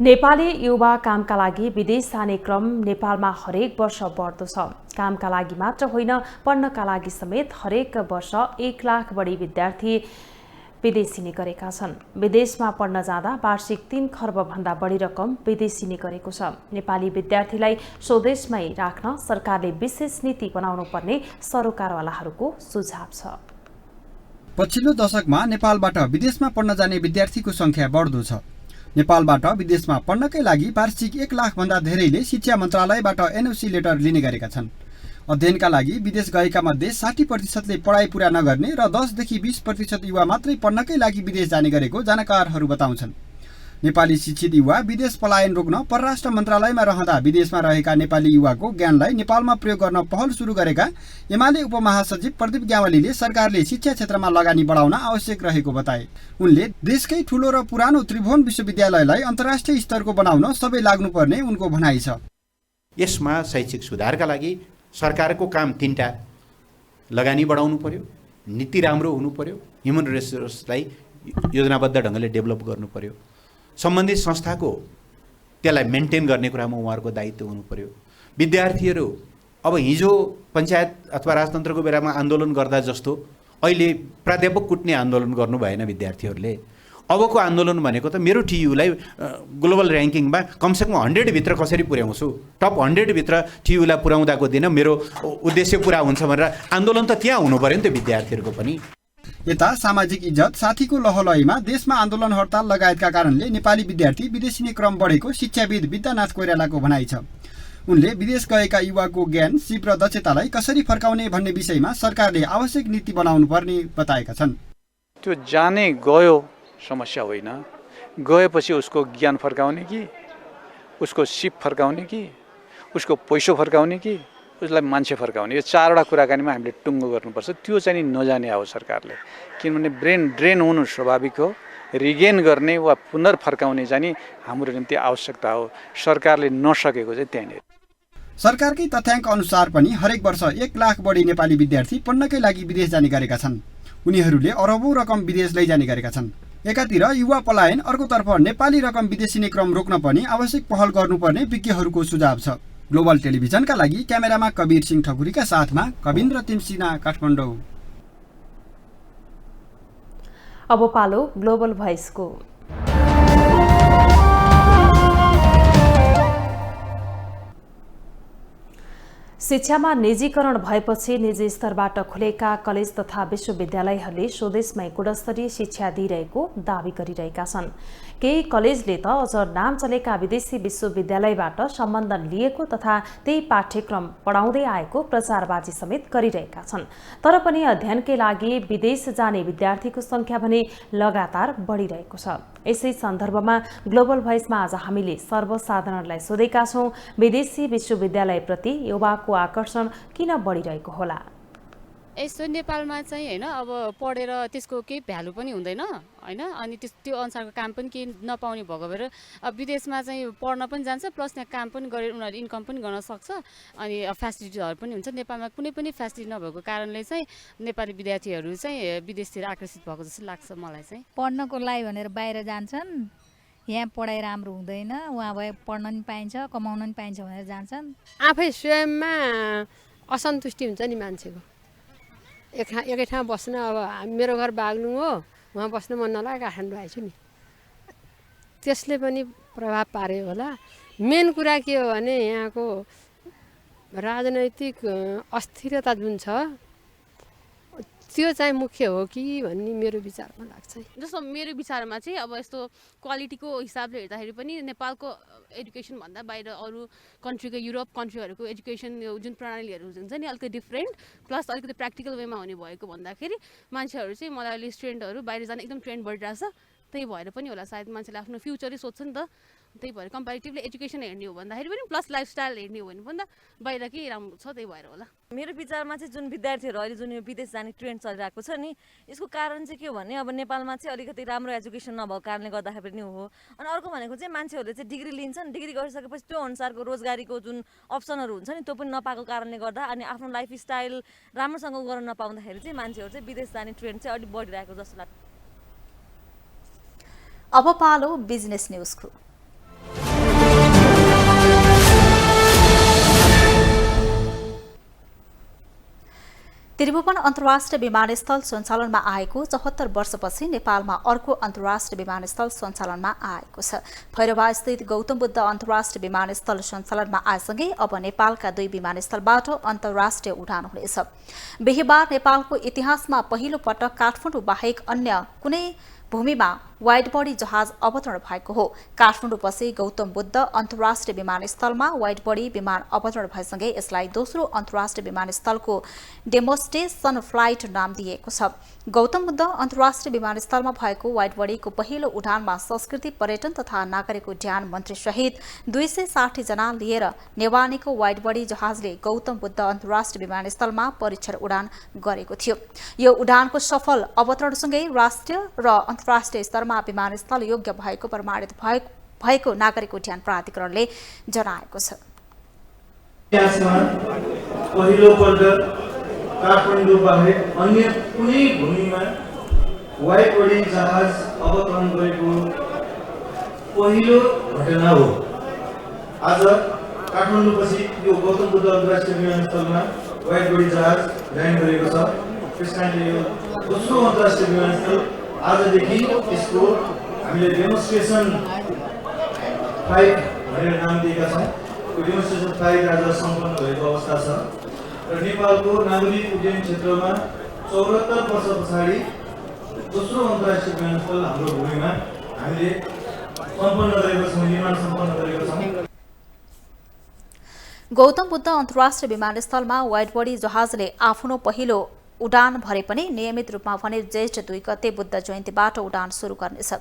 नेपाली युवा कामका लागि विदेश जाने क्रम नेपालमा हरेक वर्ष बढ्दो छ। कामका लागि मात्र होइन, पढ्नका लागि समेत हरेक वर्ष 1 लाख बढी विद्यार्थी विदेशिने गरेका छन्। विदेशमा पढ्न जाँदा वार्षिक 3 खर्ब भन्दा बढी रकम विदेशिने गरेको छ। नेपाली विद्यार्थीलाई स्वदेशमै राख्न सरकारले विशेष नीति बनाउनु पर्ने सरोकारवालाहरूको सुझाव छ। पछिल्लो दशकमा नेपालबाट विदेशमा पढ्न जाने विद्यार्थीको संख्या बढ्दो छ। नेपालबाट विदेशमा पढ्नकै लागि वार्षिक 1 लाख भन्दा धेरैले शिक्षा मन्त्रालयबाट एनओसी लेटर लिने गरेका छन्। अध्ययनका लागि विदेश गएका मध्ये 60% पढाइ पूरा नगर्ने र 10 देखि 20% युवा मात्रै पढ्नकै लागि विदेश जाने गरेको जानकारहरू बताउँछन्। नेपाली शिक्षित युवा विदेश पलायन रोक्न परराष्ट्र मन्त्रालयमा रहँदा विदेशमा रहेका नेपाली युवाको ज्ञानलाई नेपालमा प्रयोग गर्न पहल सुरु गरेका एमाले उपमहासचिव प्रदीप ग्यावालीले सरकारले शिक्षा क्षेत्रमा लगानी बढाउन आवश्यक रहेको बताए। उनले देशकै ठूलो र पुरानो त्रिभुवन विश्वविद्यालयलाई अन्तर्राष्ट्रिय स्तरको बनाउन सबै लाग्नुपर्ने उनको भनाइ छ। यसमा शैक्षिक सुधारका लागि सरकारको काम 3टा: लगानी बढाउनु पर्यो, नीति राम्रो हुनु पर्यो, ह्युमन रिसोर्सलाई योजनाबद्ध ढङ्गले डेभलप गर्नु पर्यो, सम्बन्धित संस्थाको त्यसलाई मेन्टेन गर्ने कुरामा उहाँहरूको दायित्व हुनु पर्यो। विद्यार्थीहरू अब हिजो पञ्चायत अथवा राजतन्त्रको बेलामा आन्दोलन गर्दा जस्तो अहिले प्राध्यापक कुट्ने आन्दोलन गर्नु भएन विद्यार्थीहरूले। अबको आन्दोलन भनेको त मेरो टियुलाई ग्लोबल ऱ्याङ्किङमा कमसेकम 100 भित्र कसरी पुर्याउँछु, टप 100 भित्र टियुलाई पुर्याउँदाको दिन मेरो उद्देश्य पुरा हुन्छ भनेर आन्दोलन त त्यहाँ हुनु पर्यो नि त विद्यार्थीहरूको पनि। यता सामाजिक इज्जत साथीको लहलहीमा देशमा आन्दोलन हडताल लगायतका कारणले नेपाली विद्यार्थी विदेशिने क्रम बढेको शिक्षाविद विद्यानाथ कोइरालाको भनाइ छ। उनले विदेश गएका युवाको ज्ञान, सिप र दक्षतालाई कसरी फर्काउने भन्ने विषयमा सरकारले आवश्यक नीति बनाउनु पर्ने बताएका छन्। त्यो जाने गयो समस्या होइन, गएपछि उसको ज्ञान फर्काउने कि, उसको सिप फर्काउने कि, उसको पैसो फर्काउने कि, उसलाई मान्छे फर्काउने, यो 4वटा कुराकानीमा हामीले टुङ्गो गर्नुपर्छ। त्यो चाहिँ नजाने हो सरकारले, किनभने ब्रेन ड्रेन हुनु स्वाभाविक हो। रिगेन गर्ने वा पुनर्फर्काउने चाहिँ हाम्रो निम्ति आवश्यकता हो। सरकारले नसकेको चाहिँ त्यहाँनिर। सरकारकै तथ्याङ्क अनुसार पनि हरेक वर्ष 1 लाख बढी नेपाली विद्यार्थी पढ्नकै लागि विदेश जाने गरेका छन्। उनीहरूले अरबौं रकम विदेश लैजाने गरेका छन्। एकातिर युवा पलायन, अर्कोतर्फ नेपाली रकम विदेशिने क्रम रोक्न पनि आवश्यक पहल गर्नुपर्ने विज्ञहरूको सुझाव छ। ग्लोबल टेलिभिजनका लागि क्यामेरामा कबीर सिंह ठकुरीका साथमा कविन्द्र तिमसिना, काठमाडौँ। अब पालो ग्लोबल भोइसको। शिक्षामा निजीकरण भएपछि निजी स्तरबाट खुलेका कलेज तथा विश्वविद्यालयहरूले स्वदेशमै गुणस्तरीय शिक्षा दिइरहेको दावी गरिरहेका छन्। केही कलेजले त अझ नाम चलेका विदेशी विश्वविद्यालयबाट सम्बन्धन लिएको तथा त्यही पाठ्यक्रम पढाउँदै आएको प्रचारबाजी समेत गरिरहेका छन्। तर पनि अध्ययनकै लागि विदेश जाने विद्यार्थीको संख्या भने लगातार बढिरहेको छ। यसै सन्दर्भमा ग्लोबल भोइसमा आज हामीले सर्वसाधारणलाई सोधेका छौं, विदेशी विश्वविद्यालयप्रति युवाको आकर्षण किन बढिरहेको होला? यसो नेपालमा चाहिँ हैन, अब पढेर त्यसको केही भ्यालु पनि हुँदैन हैन, अनि त्यो अनुसारको काम पनि केही नपाउने भएको भएर अब विदेशमा चाहिँ पढ्न पनि जान्छ, प्लस यहाँ काम पनि गरेर उनीहरू इन्कम पनि गर्न सक्छ, अनि फेसिलिटिजहरू पनि हुन्छ। नेपालमा कुनै पनि फेसिलिटी नभएको कारणले चाहिँ नेपाली विद्यार्थीहरू चाहिँ विदेशतिर आकर्षित भएको जस्तो लाग्छ मलाई चाहिँ। पढ्नको लागि भनेर बाहिर जान्छन्, यहाँ पढाइ राम्रो हुँदैन, उहाँ भए पढ्न पनि पाइन्छ, कमाउन पनि पाइन्छ भनेर जान्छन्। आफै स्वयंमा असन्तुष्टि हुन्छ नि मान्छेको। एकै ठाउँ बस्न, अब मेरो घर बागलुङ हो, उहाँ बस्न मन नलाग्यो, काठमाडौँ आएछु नि, त्यसले पनि प्रभाव पार्यो होला। मेन कुरा के हो भने यहाँको राजनैतिक अस्थिरता जुन छ त्यो चाहिँ मुख्य हो कि भन्ने मेरो विचारमा लाग्छ। जस्तो मेरो विचारमा चाहिँ अब यस्तो क्वालिटीको हिसाबले हेर्दाखेरि पनि नेपालको एजुकेसन भन्दा बाहिर अरू कन्ट्रीको युरोप कन्ट्रीहरूको एजुकेसन जुन प्रणालीहरू हुन्छ नि अलिकति डिफ्रेन्ट प्लस अलिकति प्र्याक्टिकल वेमा हुने भएको भन्दाखेरि मान्छेहरू चाहिँ मलाई अहिले स्टुडेन्टहरू बाहिर जान एकदम ट्रेन्ड बढिरहेछ। त्यही भएर पनि होला सायद मान्छेले आफ्नो फ्युचरै सोध्छ नि त। त्यही भएर कम्पेरिटिभली एजुकेसन हेर्ने हो भन्दाखेरि पनि प्लस लाइफस्टाइल हेर्ने हो भने पनि त बाहिरकै राम्रो छ। त्यही भएर होला मेरो विचारमा चाहिँ जुन विद्यार्थीहरू अहिले जुन यो विदेश जाने ट्रेन्ड चलिरहेको छ नि यसको कारण चाहिँ के हो भने अब नेपालमा चाहिँ अलिकति राम्रो एजुकेसन नभएको कारणले गर्दाखेरि पनि हो। अनि अर्को भनेको चाहिँ मान्छेहरूले चाहिँ डिग्री लिन्छन्, डिग्री गरिसकेपछि त्यो अनुसारको रोजगारीको जुन अप्सनहरू हुन्छ नि त्यो पनि नपाएको कारणले गर्दा अनि आफ्नो लाइफस्टाइल राम्रोसँग गर्न नपाउँदाखेरि चाहिँ मान्छेहरू चाहिँ विदेश जाने ट्रेन्ड चाहिँ अलिक बढिरहेको जस्तो लाग्छ। अब पालो बिजनेस न्युजको। त्रिभुवन अन्तर्राष्ट्रिय विमानस्थल सञ्चालनमा आएको 74 वर्षपछि नेपालमा अर्को अन्तर्राष्ट्रिय विमानस्थल सञ्चालनमा आएको छ। भैरवास्थित गौतम बुद्ध अन्तर्राष्ट्रिय विमानस्थल सञ्चालनमा आएसँगै अब नेपालका 2 विमानस्थलबाट अन्तर्राष्ट्रिय उडान हुनेछ। बिहीबार नेपालको इतिहासमा पहिलो पटक काठमाडौँ बाहेक अन्य कुनै भूमिमा वाइड बडी जहाज अवतरण भएको हो। काठमाडौँपछि गौतम बुद्ध अन्तर्राष्ट्रिय विमानस्थलमा वाइड बडी विमान अवतरण भएसँगै यसलाई दोस्रो अन्तर्राष्ट्रिय विमानस्थलको डेमोन्स्ट्रेसन फ्लाइट नाम दिएको छ। गौतम बुद्ध अन्तर्राष्ट्रिय विमानस्थलमा भएको वाइड बडीको पहिलो उडानमा संस्कृति पर्यटन तथा नागरिक उड्डयन मन्त्री सहित 260 जना लिएर नेवानीको वाइड बडी जहाजले गौतम बुद्ध अन्तर्राष्ट्रिय विमानस्थलमा परीक्षण उडान गरेको थियो। यो उडानको सफल अवतरणसँगै राष्ट्रिय र अन्तर्राष्ट्रिय स्तरमा विमानस्थल योग्य भएको प्रमाणित भएको नागरिक उड्डयन प्राधिकरणले जनाएको छ। पहिलो पल्ट काठमाडौँ बाहेक अन्य कुनै भूमिमा वाइड बडी जहाज अवतरण गरेको पहिलो घटना हो। आज काठमाडौँपछि यो गौतम बुद्ध अन्तर्राष्ट्रिय विमानस्थलमा वाइड बडी जहाज ल्यान्ड गरेको छ। त्यस कारणले यो दोस्रो अन्तर्राष्ट्रिय विमानस्थल आजदेखि यसको हामीले डेमोन्स्ट्रेसन फ्लाइट भनेर नाम दिएका छौँ। यो डेमोन्स्ट्रेसन फ्लाइट आज सम्पन्न भएको अवस्था छ र नेपालको नागरिक उड्डयन क्षेत्रमा 74 वर्ष पछाडि दोस्रो अन्तर्राष्ट्रिय विमानस्थल हाम्रो भूमिमा हामीले सम्पन्न गरेको छौँ, निर्माण सम्पन्न गरेको छौँ। गौतम बुद्ध अन्तर्राष्ट्रिय विमानस्थलमा वाइड बडी जहाजले आफ्नो पहिलो उडान भरे पनि नियमित रूपमा भने ज्येष्ठ 2 गते बुद्ध जयन्तीबाट उडान सुरु गर्नेछ।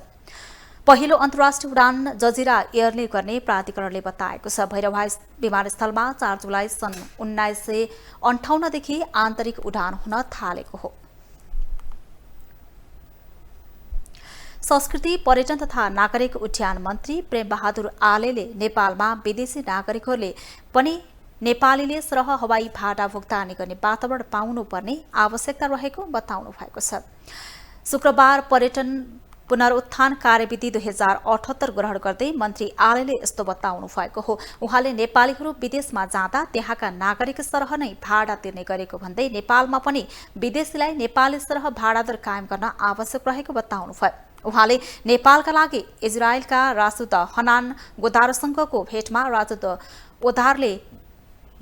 पहिलो अन्तर्राष्ट्रिय उडान जजिरा एयरले गर्ने प्राधिकरणले बताएको छ। भैरवा विमानस्थलमा 4 जुलाई सन् 1958 देखि आन्तरिक उडान हुन थालेको हो। संस्कृति पर्यटन तथा नागरिक उड्डयन मन्त्री प्रेम बहादुर आलेले नेपालमा विदेशी नागरिकहरूले पनि नेपालीले सरह हवाई भाडा भुक्तानी गर्ने वातावरण पाउनुपर्ने आवश्यकता रहेको बताउनु भएको छ। शुक्रबार पर्यटन पुनरुत्थान कार्यविधि 2078 ग्रहण गर्दै मन्त्री आलेले यस्तो बताउनु भएको हो। उहाँले नेपालीहरू विदेशमा जाँदा त्यहाँका नागरिक सरह नै भाडा तिर्ने गरेको भन्दै नेपालमा पनि विदेशीलाई नेपाली सरह भाडा दर कायम गर्न आवश्यक रहेको बताउनु भयो। उहाँले नेपालका लागि इजरायलका राजदूत हनान गोदारसँगको भेटमा राजदूत ओधारले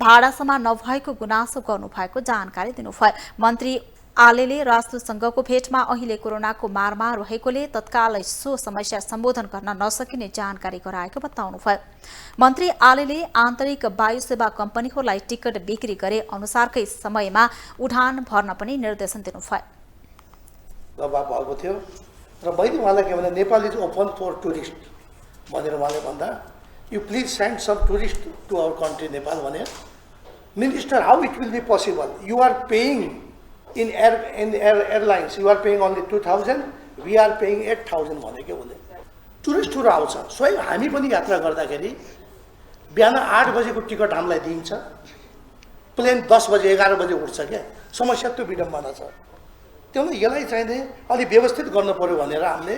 भाडा समान नभएको गुनासो गर्नुभएको जानकारी दिनुभयो। मन्त्री आलेले राजदूतसँगको भेटमा अहिले कोरोनाको मारमा रहेकोले तत्काल सो समस्या सम्बोधन गर्न नसकिने जानकारी गराएको बताउनुभयो। मन्त्री आलेले आन्तरिक वायु सेवा कम्पनीहरूलाई टिकट बिक्री गरे अनुसारकै समयमा उडान भर्न पनि निर्देशन दिनुभयो। दबाब भएको थियो र मैले उहाँलाई के भने Nepal is open for tourist भनेर उहाँले भन्दा you please send some tourist to our country Nepal भने minister how it will be possible you are paying in airlines you are paying only 2000 we are paying 8000 भनेको भने टुरिस्टहरू आउँछ। स्वयं हामी पनि यात्रा गर्दाखेरि बिहान 8 बजेको टिकट हामीलाई दिइन्छ, प्लेन 10 बजे 11 बजे उठ्छ क्या। समस्या त्यो विडम्बना छ। त्यो यसलाई चाहिने अलि व्यवस्थित गर्नु पर्यो भनेर हामीले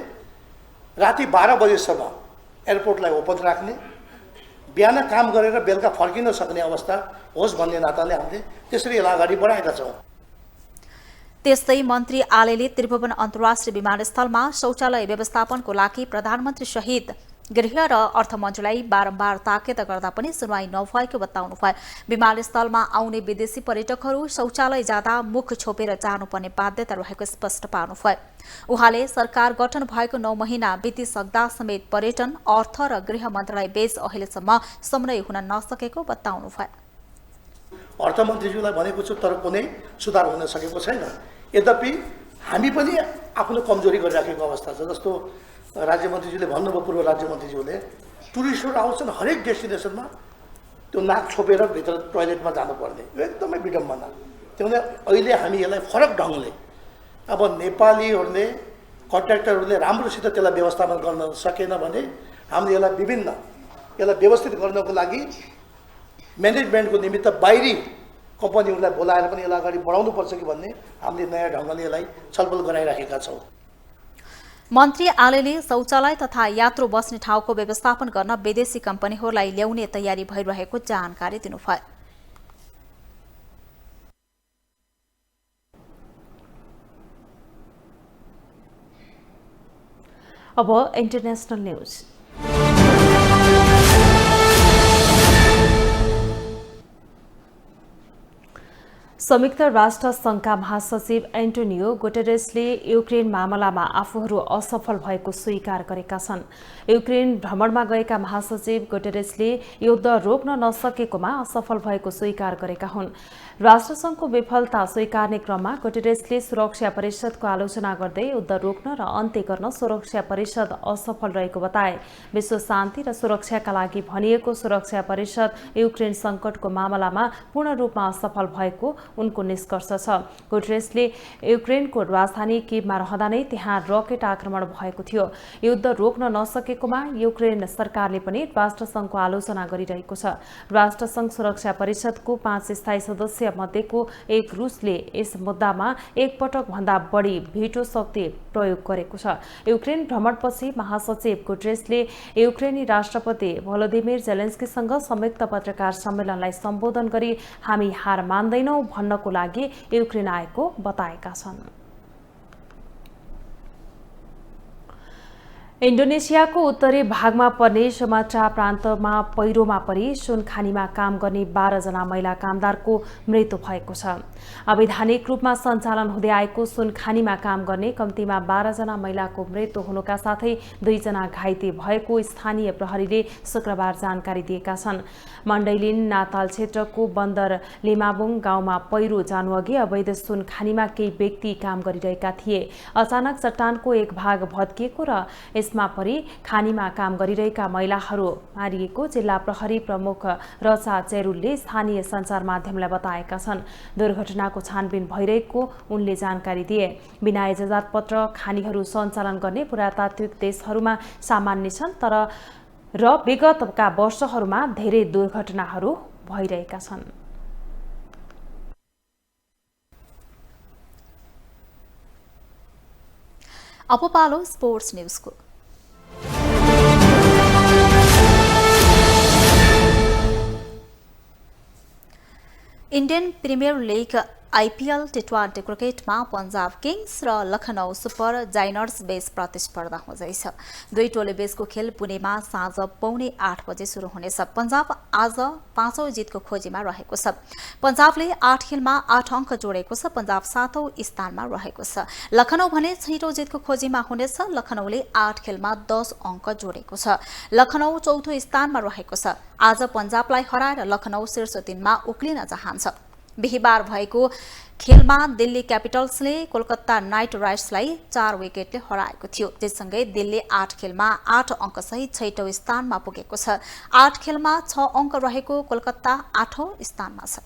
राति 12 बजेसम्म एयरपोर्टलाई ओपन राख्ने, बिहान काम गरेर बेलुका फर्किन सक्ने अवस्था होस् भन्ने नाताले हामीले त्यसरी यसलाई अगाडि बढाएका छौँ। त्यस्तै मन्त्री आलेले त्रिभुवन अन्तर्राष्ट्रिय विमानस्थलमा शौचालय व्यवस्थापनको लागि प्रधानमन्त्री सहित गृह र अर्थमन्त्रीलाई बारम्बार ताकेत गर्दा पनि सुनवाई नभएको बताउनुभयो। विमानस्थलमा आउने विदेशी पर्यटकहरू शौचालय जाँदा मुख छोपेर जानुपर्ने बाध्यता रहेको स्पष्ट पार्नुभयो। उहाँले सरकार गठन भएको 9 महिना बितिसक्दा समेत पर्यटन, अर्थ र गृह मन्त्रालय बीच अहिलेसम्म समन्वय हुन नसकेको बताउनुभयो। अर्थमन्त्रीज्यूलाई भनेको छु तर कुनै सुधार हुन सकेको छैन। यद्यपि हामी पनि आफ्नो कमजोरी गरिराखेको अवस्था छ। जस्तो राज्यमन्त्रीज्यूले भन्नुभयो, पूर्व राज्यमन्त्रीज्यूले टुरिस्टहरू आउँछन् हरेक डेस्टिनेसनमा त्यो नाक छोपेर भित्र टोयलेटमा जानुपर्ने, यो एकदमै विडम्बना। किनभने अहिले हामी यसलाई फरक ढङ्गले अब नेपालीहरूले कन्ट्र्याक्टरहरूले राम्रोसित त्यसलाई व्यवस्थापन गर्न सकेन भने हामीले यसलाई व्यवस्थित गर्नको लागि म्यानेजमेन्टको निमित्त बाहिरी कम्पनीहरूलाई बोलाएर पनि यसलाई अगाडि बढाउनुपर्छ कि भन्ने हामीले नयाँ ढङ्गले यसलाई छलफल गराइराखेका छौँ। मन्त्री आलेले शौचालय तथा यात्रु बस्ने ठाउँको व्यवस्थापन गर्न विदेशी कम्पनीहरूलाई ल्याउने तयारी भइरहेको जानकारी दिनुभयो। अब इन्टरनेशनल न्यूज। संयुक्त राष्ट्र संघका महासचिव एन्टोनियो गुटेरेसले युक्रेन मामलामा आफूहरू असफल भएको स्वीकार गरेका छन्। युक्रेन भ्रमणमा गएका महासचिव गुटेरेसले युद्ध रोक्न नसकेकोमा असफल भएको स्वीकार गरेका हुन्। राष्ट्रसङ्घको विफलता स्वीकार्ने क्रममा गुटेरेसले सुरक्षा परिषदको आलोचना गर्दै युद्ध रोक्न र अन्त्य गर्न सुरक्षा परिषद असफल रहेको बताए। विश्व शान्ति र सुरक्षाका लागि भनिएको सुरक्षा परिषद युक्रेन सङ्कटको मामलामा पूर्ण रूपमा असफल भएको उनको निष्कर्ष छ। गुटेरेसले युक्रेनको राजधानी किभमा रहँदा नै त्यहाँ रकेट आक्रमण भएको थियो। युद्ध रोक्न नसकेकोमा युक्रेन सरकारले पनि राष्ट्रसङ्घको आलोचना गरिरहेको छ। राष्ट्रसङ्घ सुरक्षा परिषदको 5 स्थायी सदस्य मध्येको एक रुसले यस मुद्दामा एक पटक भन्दा बढी भिटो शक्ति प्रयोग गरेको छ। युक्रेन भ्रमणपछि महासचिव गुटेरेसले युक्रेनी राष्ट्रपति भोलोदिमिर जेलेन्स्कीसँग संयुक्त पत्रकार सम्मेलनलाई सम्बोधन गरी हामी हार मान्दैनौँ भन्नको लागि युक्रेन आएको बताएका छन्। इन्डोनेसियाको उत्तरी भागमा पर्ने सुमात्रा प्रान्तमा पहिरोमा परि सुनखानीमा काम गर्ने 12 जना महिला कामदारको मृत्यु भएको छ। अवैधानिक रूपमा सञ्चालन हुँदै आएको सुनखानीमा काम गर्ने कम्तीमा 12 जना महिलाको मृत्यु हुनुका साथै 2 जना घाइते भएको स्थानीय प्रहरीले शुक्रबार जानकारी दिएका छन्। मण्डलिन नाताल क्षेत्रको बन्दर लिमाबुङ गाउँमा पहिरो जानुअघि अवैध सुनखानीमा केही व्यक्ति काम गरिरहेका थिए। अचानक चट्टानको एक भाग भत्किएको र यसमा परि खानीमा काम गरिरहेका महिलाहरू मारिएको जिल्ला प्रहरी प्रमुख रचा चेरुलले स्थानीय सञ्चार माध्यमलाई बताएका छन्। दुर्घटनाको छानबिन भइरहेको उनले जानकारी दिए। बिना इजाजत पत्र खानीहरू सञ्चालन गर्ने पुरातात्विक देशहरूमा सामान्य छन् र विगतका वर्षहरूमा धेरै दुर्घटनाहरू भइरहेका छन्। अब पालो स्पोर्ट्स न्यूजको। इन्डियन प्रिमियर लिग आइपिएल टी20 क्रिकेटमा पंजाब किङ्स र लखनऊ सुपर जायन्ट्स बीच प्रतिस्पर्धा हुँदैछ। दुई टोली बीचको खेल पुणेमा साँझ 7:45 बजे सुरु हुनेछ। पंजाब आज 5औं जितको खोजीमा रहेको छ। पंजाबले 8 खेलमा 8 अङ्क जोडेको छ। पंजाब 7औं स्थानमा रहेको छ। लखनऊ भने 6औं जितको खोजीमा हुनेछ। लखनऊले 8 खेलमा 10 अङ्क जोडेको छ। लखनऊ 4थो स्थानमा रहेको छ। आज पंजाबलाई हराएर लखनऊ शीर्ष 3मा उक्लिन चाहन्छ। बिहीबार भएको खेलमा दिल्ली क्यापिटल्सले कोलकाता नाइट राइडर्सलाई 4 विकेटले हराएको थियो। त्यससँगै दिल्ली 8 खेलमा 8 अङ्कसहित 6औं स्थानमा पुगेको छ। 8 खेलमा 6 अङ्क रहेको कोलकाता 8औं स्थानमा छ।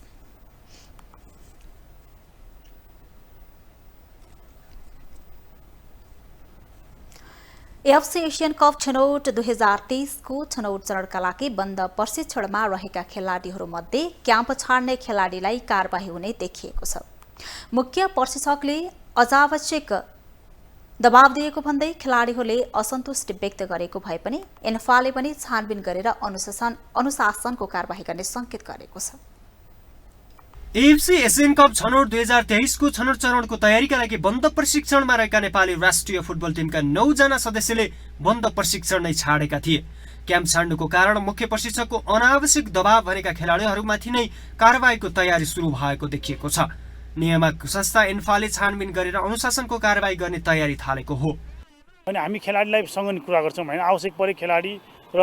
एफसी एशियन कप छनौट 2023 को छनौट चरणका लागि बन्द प्रशिक्षणमा रहेका खेलाडीहरूमध्ये क्याम्प छाड्ने खेलाडीलाई कारबाही हुने देखिएको छ। मुख्य प्रशिक्षकले अनावश्यक दबाव दिएको भन्दै खेलाडीहरूले असन्तुष्टि व्यक्त गरेको भए पनि एन्फाले पनि छानबिन गरेर अनुशासनको कारबाही गर्ने संकेत गरेको छ। एएफसी एसियन कप छनौट 2023 को छनौट चरणको तयारीका लागि बन्द प्रशिक्षणमा रहेका नेपाली राष्ट्रिय फुटबल टिमका 9 जना सदस्यले बन्द प्रशिक्षण नै छाडेका थिए। क्याम्प छाड्नुको कारण मुख्य प्रशिक्षकको अनावश्यक दबाव भनेका खेलाडीहरूमाथि नै कारबाहीको तयारी सुरु भएको देखिएको छ। नियामक संस्था इन्फाले छानबिन गरेर अनुशासनको कारबाही गर्ने तयारी थालेको हो। अनि हामी खेलाडीलाई सँग नि कुरा गर्छौँ हैन, आवश्यक परे खेलाडी र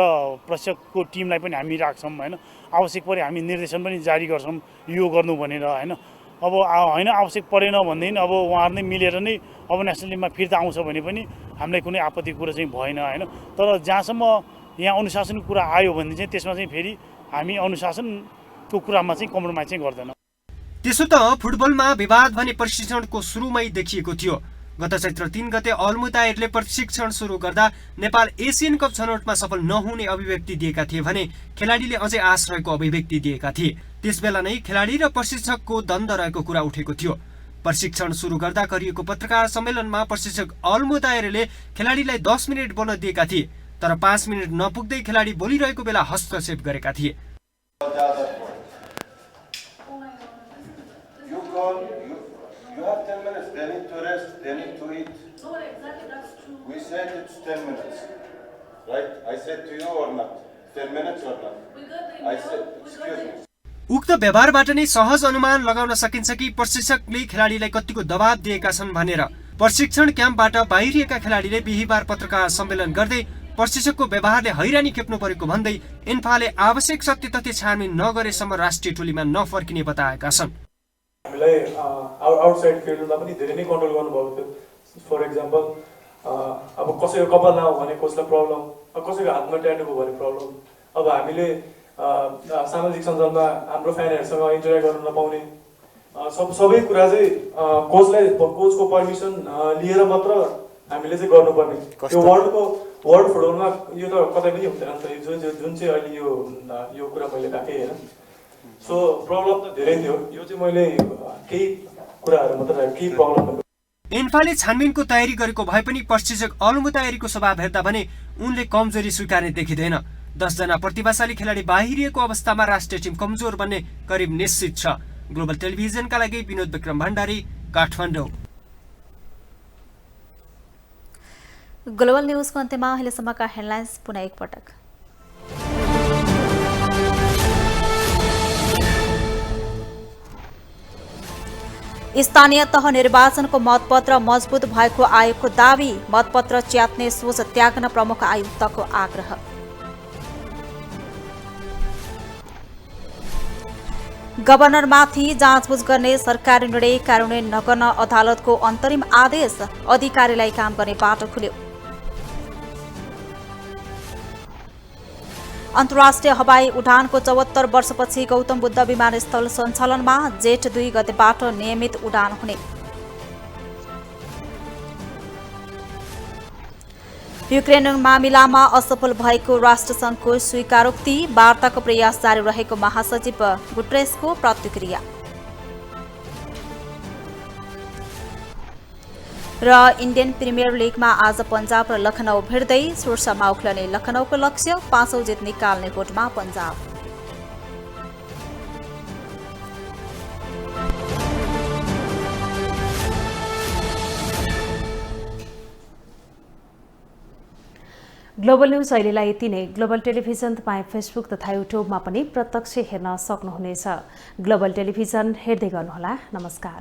प्रशिक्षकको टिमलाई पनि हामी राख्छौँ हैन, आवश्यक परे हामी निर्देशन पनि जारी गर्छौँ यो गर्नु भनेर हैन। अब हैन आवश्यक परेन भन्दैन, अब उहाँहरु नै मिलेर नै अब नेसनल टिममा फिर्ता आउँछ भने पनि हामीलाई कुनै आपत्ति कुरा चाहिँ भएन हैन। तर जहाँसम्म यहाँ अनुशासनको कुरा आयो भने चाहिँ त्यसमा चाहिँ फेरि हामी अनुशासनको कुरामा चाहिँ कम्प्रोमाइज चाहिँ गर्दैन। त्यसो त फुटबलमा विवाद भने प्रशिक्षणको सुरुमै देखिएको थियो। गत चैत्र 3 गते अलमुतायरले प्रशिक्षण सुरु गर्दा नेपाल एसियन कप छनौटमा सफल नहुने अभिव्यक्ति दिएका थिए भने खेलाडीले अझै आश रहेको अभिव्यक्ति दिएका थिए। त्यसबेला नै खेलाडी र प्रशिक्षकको द्वन्द्व रहेको कुरा उठेको थियो। प्रशिक्षण सुरु गर्दा गरिएको पत्रकार सम्मेलनमा प्रशिक्षक अलमुतायरले खेलाडीलाई 10 मिनेट बोल्न दिएका थिए, तर 5 मिनेट नपुग्दै खेलाडी बोलिरहेको बेला हस्तक्षेप गरेका थिए। You have 10 minutes. They need to rest. They need to eat. No, exactly. That's true. We said it's 10 minutes, right? I said to you or not? 10 minutes or not? I said, excuse me. उक्त व्यवहारबाट नै सहज अनुमान लगाउन सकिन्छ कि प्रशिक्षकले खेलाडीलाई कतिको दबाव दिएका छन् भनेर। प्रशिक्षण क्याम्पबाट बाहिरिएका खेलाडीले बिहीबार पत्रकार सम्मेलन गर्दै प्रशिक्षकको व्यवहारले हैरानी खेप्नु परेको भन्दै इन्फाले आवश्यक सत्य तथ्य छानबिन नगरेसम्म राष्ट्रिय टोलीमा नफर्किने बताएका छन्। हामीलाई आउटसाइड फिल्डमा पनि धेरै नै कन्ट्रोल गर्नुभएको थियो। फर इक्जाम्पल अब कसैको कपाल नआऊ भने कसैलाई प्रब्लम, कसैको हातमा ट्याटु भयो भने प्रब्लम। अब हामीले सामाजिक सञ्जालमा हाम्रो फ्यानहरूसँग इन्टरेक्ट गर्न नपाउने सबै कुरा चाहिँ कोचको पर्मिसन लिएर मात्र हामीले चाहिँ गर्नुपर्ने। यो वर्ल्ड फुटबलमा यो त कतै पनि हुँदैन नि त, जुन चाहिँ अहिले यो कुरा मैले राखेँ होइन। सो प्रब्लम त धेरै थियो। यो चाहिँ मैले केही कुराहरू मात्र केही प्रब्लम। इन्फाले छानबिनको तयारी गरेको भए पनि प्रशिक्षक अलमुतायरीको स्वभाव हेर्दा भने उनले कमजोरी स्वीकार्ने देखिँदैन। 10 जना प्रतिभाशाली खेलाडी बाहिरिएको अवस्थामा राष्ट्रिय टिम कमजोर बन्ने करिब निश्चित छ। ग्लोबल टेलिभिजनका लागि विनोद विक्रम भण्डारी, काठमाडौँ। ग्लोबल न्यूजको अन्त्यमा अहिलेसम्मका हेडलाइन्स पुनः एकपटक। स्थानीय तह निर्वाचनको मतपत्र मजबुत भएको आयोगको दावी, मतपत्र च्यात्ने सोच त्याग्न प्रमुख आयुक्तको आग्रह। गभर्नरमाथि जाँचबुझ गर्ने सरकारी निर्णय कार्यान्वयन नगर्न अदालतको अन्तरिम आदेश, अधिकारीलाई काम गर्ने बाटो खुल्यो। अन्तर्राष्ट्रिय हवाई उडानको 74 वर्षपछि गौतम बुद्ध विमानस्थल सञ्चालनमा, जेठ 2 गतेबाट नियमित उडान हुने। युक्रेन मामिलामा असफल भएको राष्ट्रसङ्घको स्वीकारोक्ति, वार्ताको प्रयास जारी रहेको महासचिव गुटेरेसको प्रतिक्रिया। र इन्डियन प्रिमियर लिगमा आज पन्जाब र लखनऊ भिड्दै शीर्षमा उक्लने लखनऊको लक्ष्य, 5औं जित निकाल्ने होडमा पन्जाब। ग्लोबल न्यूज अहिलेलाई यति नै। ग्लोबल टेलिभिजन तपाईँ फेसबुक तथा युट्युबमा पनि प्रत्यक्ष हेर्न सक्नुहुनेछ। ग्लोबल टेलिभिजन हेर्दै गर्नुहोला। नमस्कार।